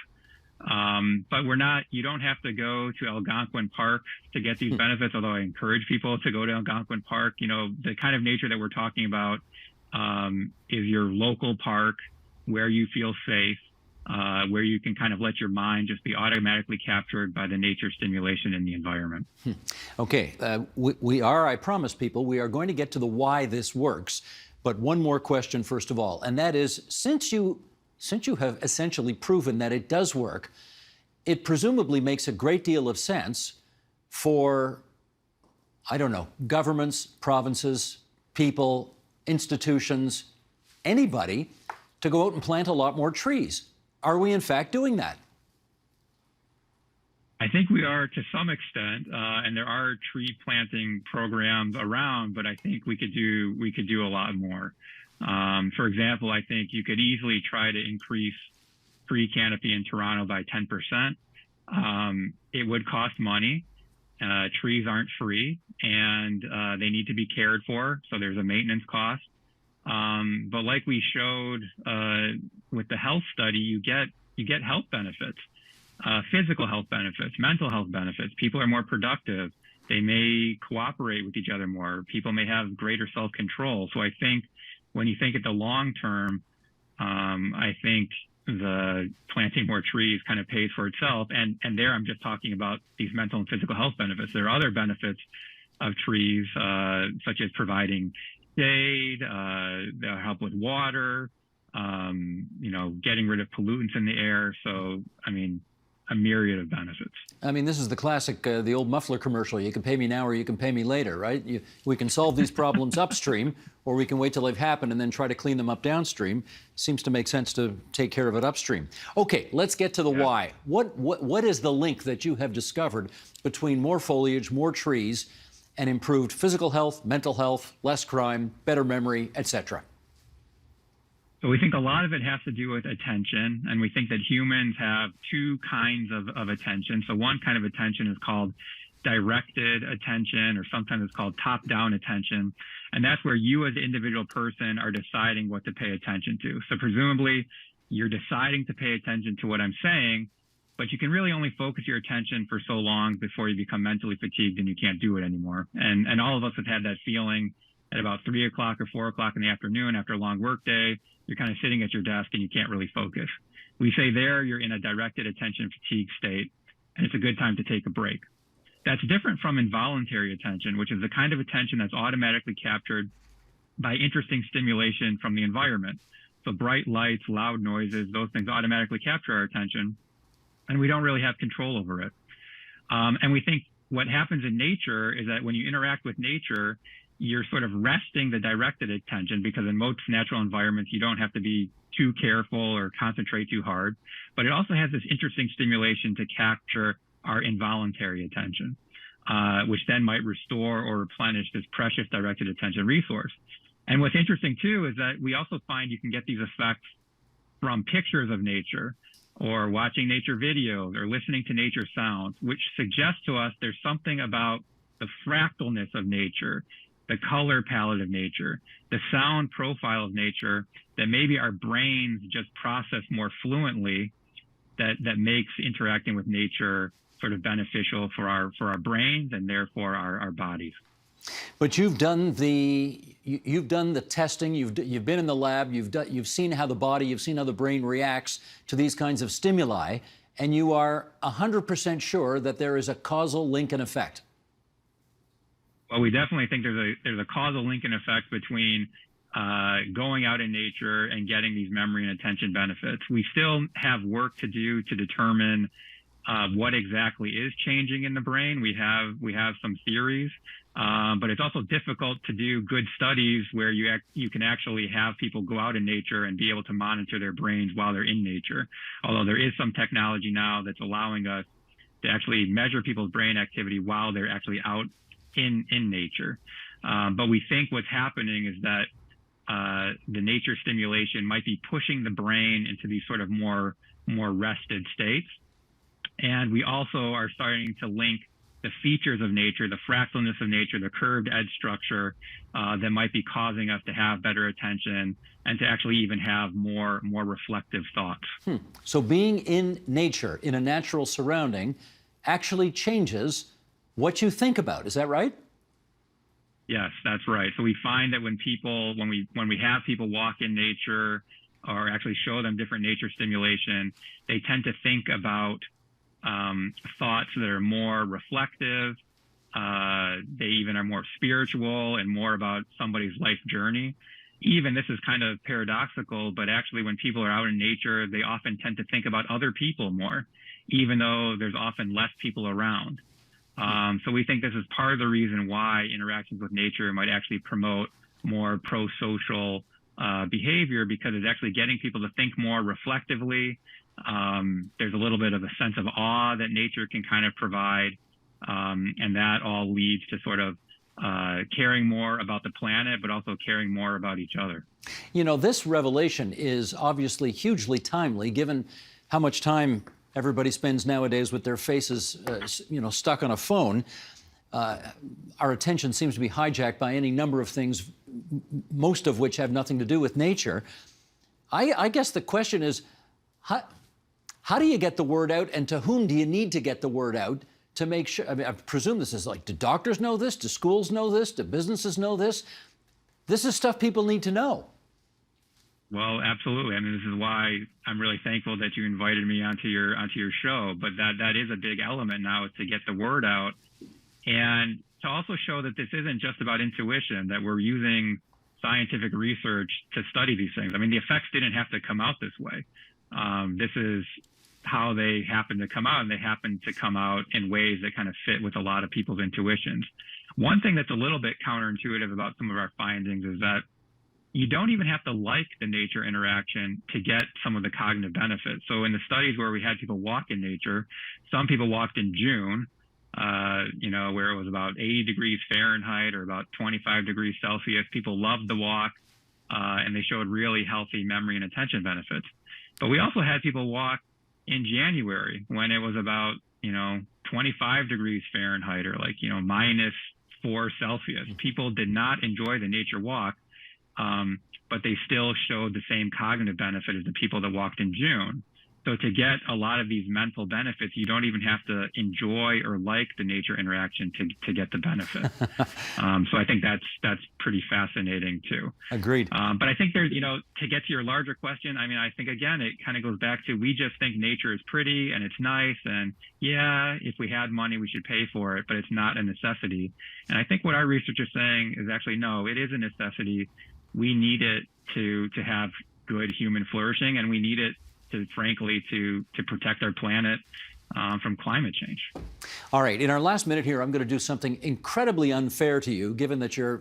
But you don't have to go to Algonquin Park to get these benefits, although I encourage people to go to Algonquin Park. You know, the kind of nature that we're talking about is your local park where you feel safe, where you can kind of let your mind just be automatically captured by the nature stimulation in the environment. Okay, we are, I promise people, we are going to get to the why this works. But one more question first of all, and that is, since you have essentially proven that it does work, it presumably makes a great deal of sense for, I don't know, governments, provinces, people, institutions, anybody to go out and plant a lot more trees. Are we in fact doing that? I think we are to some extent, and there are tree planting programs around, but I think we could do a lot more. For example, I think you could easily try to increase tree canopy in Toronto by 10%. It would cost money. Trees aren't free, and they need to be cared for, so there's a maintenance cost. But like we showed with the health study, you get health benefits, physical health benefits, mental health benefits. People are more productive. They may cooperate with each other more. People may have greater self-control. So I think when you think at the long term, I think the planting more trees kind of pays for itself. And there I'm just talking about these mental and physical health benefits. There are other benefits of trees, such as providing shade, they'll help with water, getting rid of pollutants in the air. So, I mean, a myriad of benefits. I mean, this is the classic, the old muffler commercial. You can pay me now or you can pay me later, right? We can solve these problems upstream, or we can wait till they've happened and then try to clean them up downstream. Seems to make sense to take care of it upstream. Okay, let's get to the why. What is the link that you have discovered between more foliage, more trees, and improved physical health, mental health, less crime, better memory, etc.? So we think a lot of it has to do with attention, and we think that humans have two kinds of attention. So one kind of attention is called directed attention, or sometimes it's called top-down attention. And that's where you as an individual person are deciding what to pay attention to. So presumably you're deciding to pay attention to what I'm saying, but you can really only focus your attention for so long before you become mentally fatigued and you can't do it anymore. And all of us have had that feeling at about 3 o'clock or 4 o'clock in the afternoon after a long work day. You're kind of sitting at your desk and you can't really focus. We say there you're in a directed attention fatigue state, and it's a good time to take a break. That's different from involuntary attention, which is the kind of attention that's automatically captured by interesting stimulation from the environment. So bright lights, loud noises, those things automatically capture our attention, and we don't really have control over it. And we think what happens in nature is that when you interact with nature, you're sort of resting the directed attention, because in most natural environments, you don't have to be too careful or concentrate too hard. But it also has this interesting stimulation to capture our involuntary attention, which then might restore or replenish this precious directed attention resource. And what's interesting too is that we also find you can get these effects from pictures of nature, or watching nature videos, or listening to nature sounds, which suggests to us there's something about the fractalness of nature, the color palette of nature, the sound profile of nature, that maybe our brains just process more fluently, that makes interacting with nature sort of beneficial for our brains and therefore our bodies. But you've done the testing. You've been in the lab. You've seen how the body, you've seen how the brain reacts to these kinds of stimuli, and you are 100% sure that there is a causal link and effect. Well, we definitely think there's a causal link and effect between going out in nature and getting these memory and attention benefits. We still have work to do to determine what exactly is changing in the brain. We have some theories, But it's also difficult to do good studies where you can actually have people go out in nature and be able to monitor their brains while they're in nature. Although there is some technology now that's allowing us to actually measure people's brain activity while they're actually out in nature. But we think what's happening is that the nature stimulation might be pushing the brain into these sort of more rested states. And we also are starting to link the features of nature, the fractalness of nature, the curved edge structure that might be causing us to have better attention and to actually even have more reflective thoughts. So being in nature, in a natural surrounding, actually changes what you think about. Is that right? Yes, that's right. So we find that when we have people walk in nature or actually show them different nature stimulation, they tend to think about thoughts that are more reflective. They even are more spiritual and more about somebody's life journey. Even this is kind of paradoxical, but actually when people are out in nature, they often tend to think about other people more, even though there's often less people around. So we think this is part of the reason why interactions with nature might actually promote more pro-social behavior, because it's actually getting people to think more reflectively. There's a little bit of a sense of awe that nature can kind of provide, and that all leads to sort of caring more about the planet, but also caring more about each other. You know, this revelation is obviously hugely timely, given how much time everybody spends nowadays with their faces, stuck on a phone. Our attention seems to be hijacked by any number of things, most of which have nothing to do with nature. I guess the question is, how do you get the word out, and to whom do you need to get the word out to make sure? I mean, I presume this is like, do doctors know this? Do schools know this? Do businesses know this? This is stuff people need to know. Well, absolutely. I mean, this is why I'm really thankful that you invited me onto your show. But that is a big element now, is to get the word out and to also show that this isn't just about intuition, that we're using scientific research to study these things. I mean, the effects didn't have to come out this way. This is how they happen to come out, and they happen to come out in ways that kind of fit with a lot of people's intuitions. One thing that's a little bit counterintuitive about some of our findings is that you don't even have to like the nature interaction to get some of the cognitive benefits. So in the studies where we had people walk in nature, some people walked in June, where it was about 80 degrees Fahrenheit or about 25 degrees Celsius. People loved the walk, and they showed really healthy memory and attention benefits. But we also had people walk in January when it was about, 25 degrees Fahrenheit or -4 Celsius. People did not enjoy the nature walk, but they still showed the same cognitive benefit as the people that walked in June. So to get a lot of these mental benefits, you don't even have to enjoy or like the nature interaction to get the benefit. So I think that's pretty fascinating too. Agreed. But I think there's, to get to your larger question, I mean, I think again, it kind of goes back to, we just think nature is pretty and it's nice, and yeah, if we had money, we should pay for it, but it's not a necessity. And I think what our research is saying is actually, no, it is a necessity. We need it to have good human flourishing, and we need it to protect our planet from climate change. All right, in our last minute here, I'm going to do something incredibly unfair to you, given that you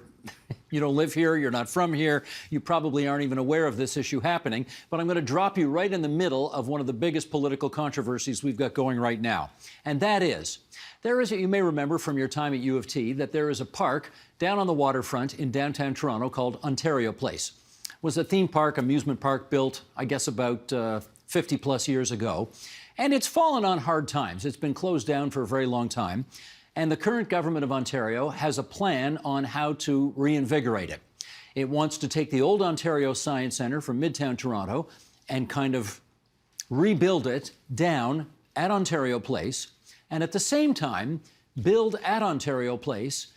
don't live here, you're not from here, you probably aren't even aware of this issue happening, but I'm going to drop you right in the middle of one of the biggest political controversies we've got going right now. And that is, you may remember from your time at U of T, that there is a park down on the waterfront in downtown Toronto called Ontario Place. It was a theme park, amusement park built, I guess, about 50 plus years ago. And it's fallen on hard times. It's been closed down for a very long time. And the current government of Ontario has a plan on how to reinvigorate it. It wants to take the old Ontario Science Centre from Midtown Toronto and kind of rebuild it down at Ontario Place, and at the same time build at Ontario Place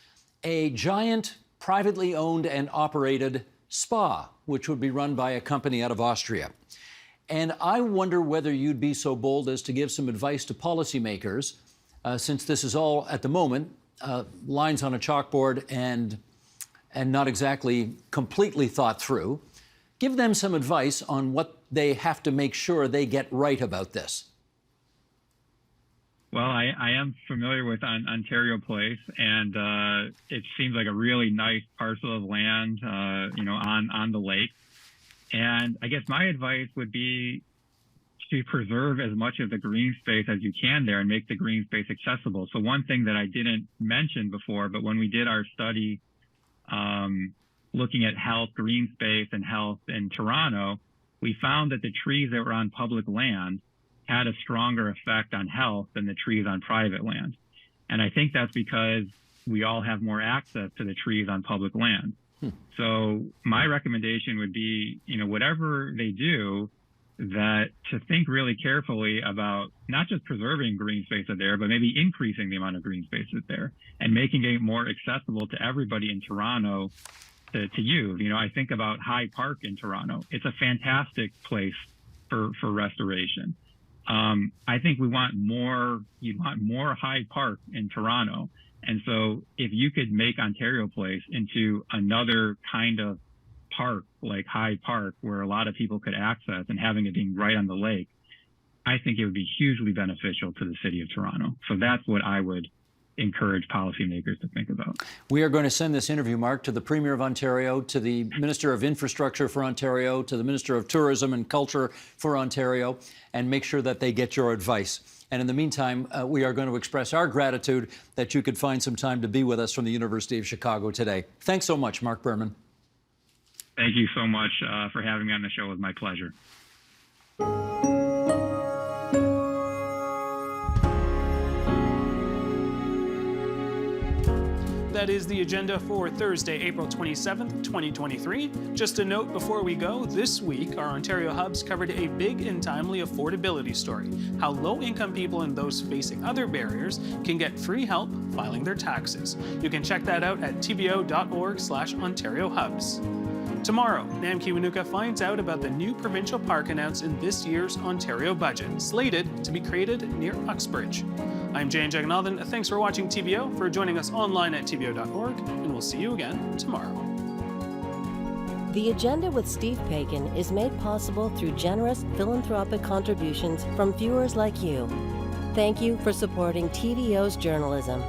a giant privately owned and operated spa, which would be run by a company out of Austria. And I wonder whether you'd be so bold as to give some advice to policymakers, since this is all, at the moment, lines on a chalkboard and not exactly completely thought through. Give them some advice on what they have to make sure they get right about this. Well, I am familiar with Ontario Place, and it seems like a really nice parcel of land, on the lake. And I guess my advice would be to preserve as much of the green space as you can there and make the green space accessible. So one thing that I didn't mention before, but when we did our study looking at health, green space, and health in Toronto, we found that the trees that were on public land had a stronger effect on health than the trees on private land. And I think that's because we all have more access to the trees on public land. So my recommendation would be, whatever they do, that to think really carefully about not just preserving green spaces there, but maybe increasing the amount of green spaces there and making it more accessible to everybody in Toronto to use. I think about High Park in Toronto. It's a fantastic place for restoration. I think you'd want more High Park in Toronto. And so if you could make Ontario Place into another kind of park like High Park where a lot of people could access and having it being right on the lake, I think it would be hugely beneficial to the city of Toronto. So that's what I would encourage policymakers to think about. We are going to send this interview, Mark, to the Premier of Ontario, to the Minister of Infrastructure for Ontario, to the Minister of Tourism and Culture for Ontario, and make sure that they get your advice. And in the meantime, we are going to express our gratitude that you could find some time to be with us from the University of Chicago today. Thanks so much, Mark Berman. Thank you so much for having me on the show. It was my pleasure. That is the agenda for Thursday, April 27th, 2023. Just a note before we go, this week our Ontario Hubs covered a big and timely affordability story, how low-income people and those facing other barriers can get free help filing their taxes. You can check that out at tvo.org/Ontario Hubs. Tomorrow, Nam Kiwanuka finds out about the new provincial park announced in this year's Ontario budget, slated to be created near Uxbridge. I'm Jane Jaganathan. Thanks for watching TVO, for joining us online at tvo.org, and we'll see you again tomorrow. The Agenda with Steve Paikin is made possible through generous philanthropic contributions from viewers like you. Thank you for supporting TVO's journalism.